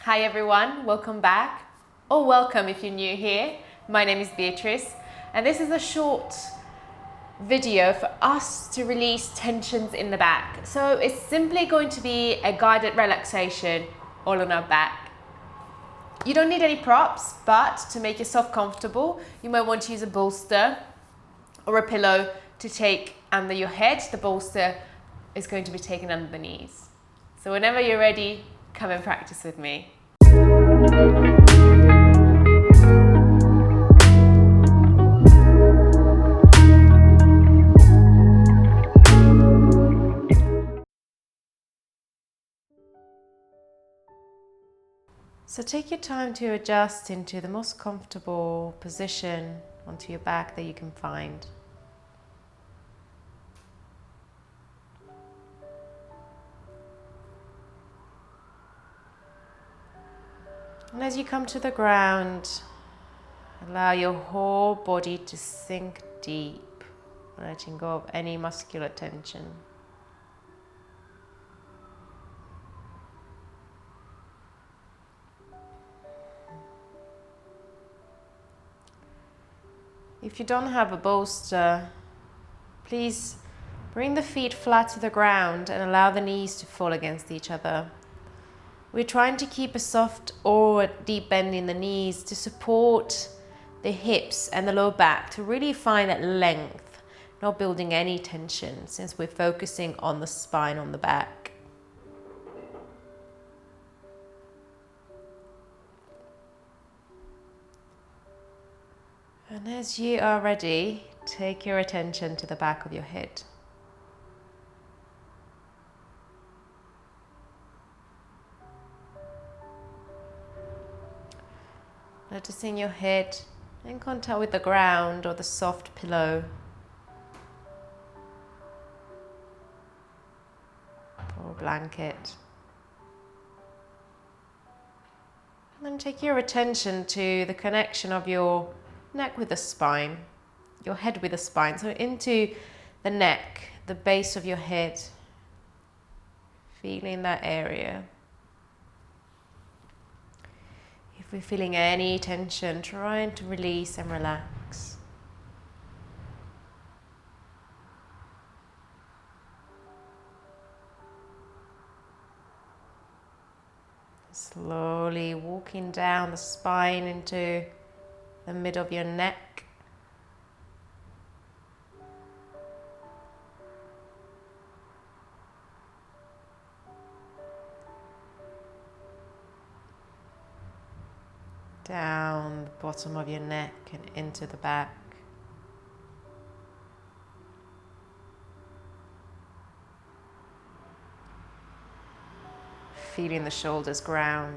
Hi everyone, welcome back, or welcome if you're new here. My name is Beatrice, and this is a short video for us to release tensions in the back. So it's simply going to be a guided relaxation all on our back. You don't need any props, but to make yourself comfortable, you might want to use a bolster or a pillow to take under your head. The bolster is going to be taken under the knees. So whenever you're ready, come and practice with me. So take your time to adjust into the most comfortable position onto your back that you can find. And as you come to the ground, allow your whole body to sink deep, letting go of any muscular tension. If you don't have a bolster, please bring the feet flat to the ground and allow the knees to fall against each other. We're trying to keep a soft or deep bend in the knees to support the hips and the lower back to really find that length, not building any tension since we're focusing on the spine on the back. And as you are ready, take your attention to the back of your head. Noticing your head in contact with the ground or the soft pillow or blanket. And then take your attention to the connection of your neck with the spine, your head with the spine. So into the neck, the base of your head, feeling that area. If we're feeling any tension, trying to release and relax. Slowly walking down the spine into the middle of your neck. Down the bottom of your neck and into the back. Feeling the shoulders ground.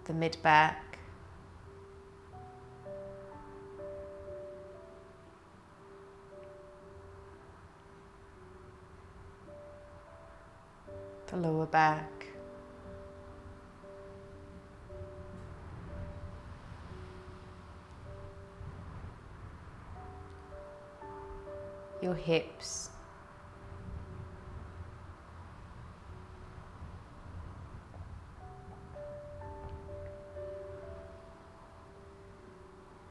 The mid-back. The lower back. Your hips.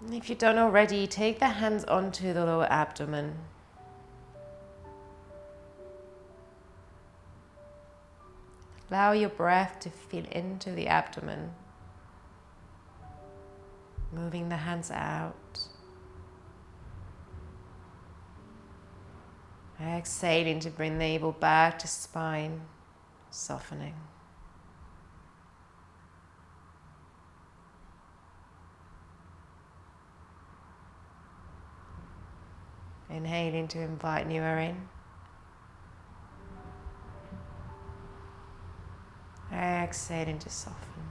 And if you don't already, take the hands onto the lower abdomen. Allow your breath to feel into the abdomen. Moving the hands out. Exhaling to bring the navel back to spine, softening. Inhaling to invite new air in. Exhaling to soften.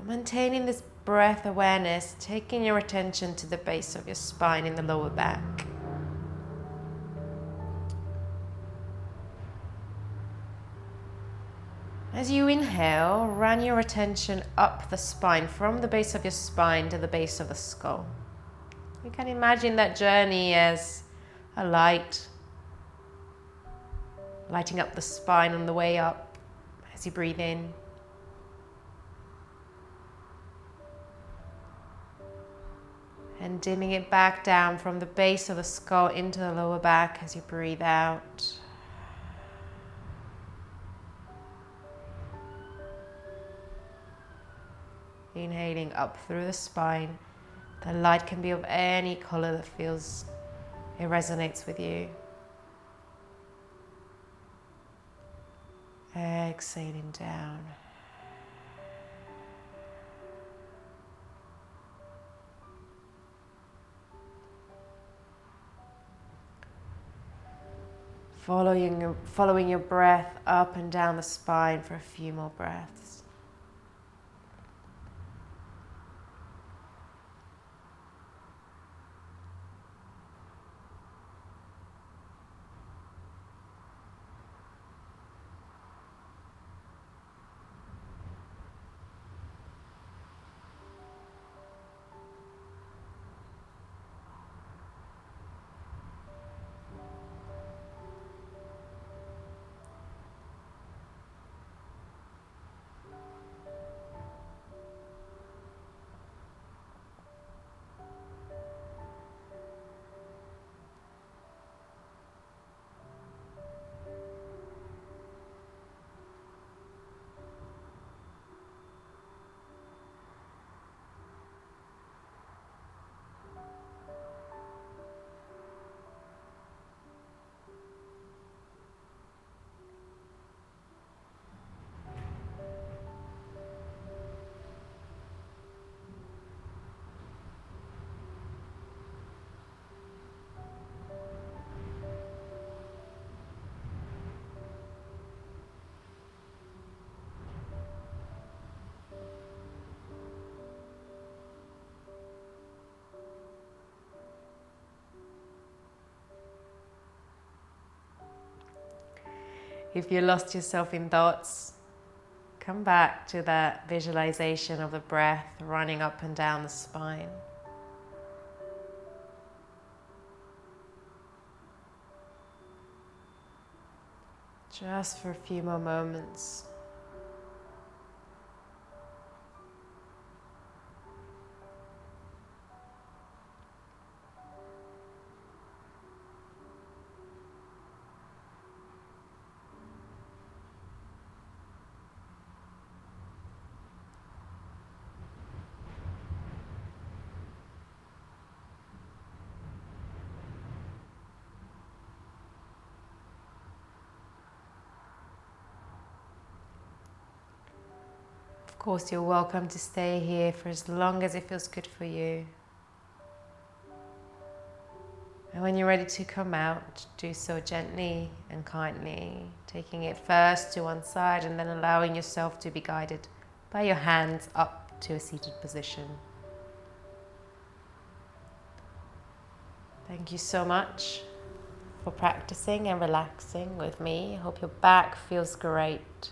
And maintaining this breath awareness, taking your attention to the base of your spine in the lower back. As you inhale, run your attention up the spine, from the base of your spine to the base of the skull. You can imagine that journey as a light, lighting up the spine on the way up as you breathe in. And dimming it back down from the base of the skull into the lower back as you breathe out. Inhaling up through the spine. The light can be of any color that feels it resonates with you. Exhaling down. Following your breath up and down the spine for a few more breaths. If you lost yourself in thoughts, come back to that visualization of the breath running up and down the spine. Just for a few more moments. Of course, you're welcome to stay here for as long as it feels good for you. And when you're ready to come out, do so gently and kindly, taking it first to one side and then allowing yourself to be guided by your hands up to a seated position. Thank you so much for practicing and relaxing with me. I hope your back feels great.